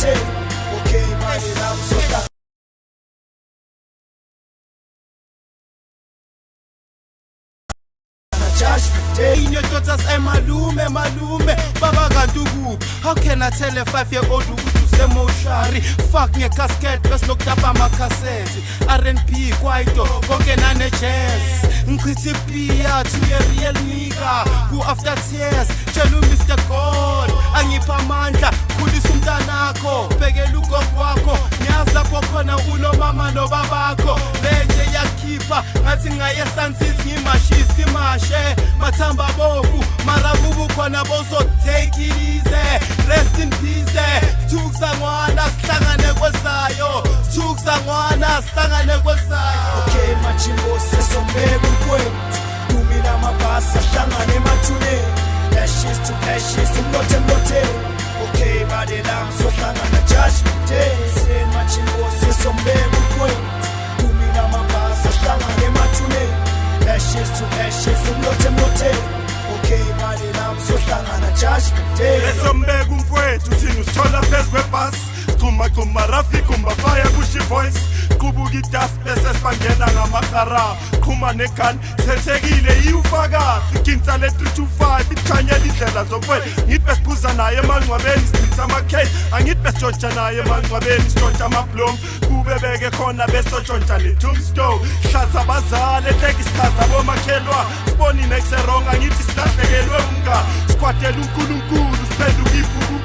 day. Okay, body love so that judgment day. In your daughters and malume Baba Gandugu. How can I tell a 5-year-old to say moshari? Fuck me casket, best looked up on my cassette. R&P, Kwaito, Bokenane Chess. Nkriti Pia to a real nigga who after tears, Chelu Mr. God, Angipa Manta, Kudisumtanako, Pegeluko Kwako, Nyaza Pokona, Uno Mama no Babako, Leje Yakipa, Natinga Yasansis, Nimashi, Simashe, Matamba Boku, Marabubu Kwanaboso, take it easy, rest in peace. Tuksangwana, Stangane Wasayo, Tuksangwana, Stangane Wasayo. Okay, Machimbo says on baby point. Dumina mabasa, Stangane Matune. Ashes to ashes, Mlote. Okay, body lamb, so Stangana judgment day. Say Machimbo says on baby point. Dumina mabasa, Stangane Matune. Ashes to ashes, Mlote. Okay, body lamb, so Stangana judgment day. Lesombeka umfowethu thina usithola phezu kwebhasi Quma Rafi kumba fire kushi voice Kubuka idust bese sibangena ngamakara Quma negani sethekile iwufaka Iginsa le 325 ikhanyela indlela zopwe Ngithi besiphuza naye emangcwabeni sichitha ama-cake Angithi besitshontsha naye emangcwabeni sitshontsha ama-bloom Kube beke khona besitshontsha ne-tombstone Hlaza abazali ehleka isichaza bomakhelwa Sibonine kuseronga ngithi silahlekelwe umngani Sikwatela uNkulunkulu siphenduka ifuku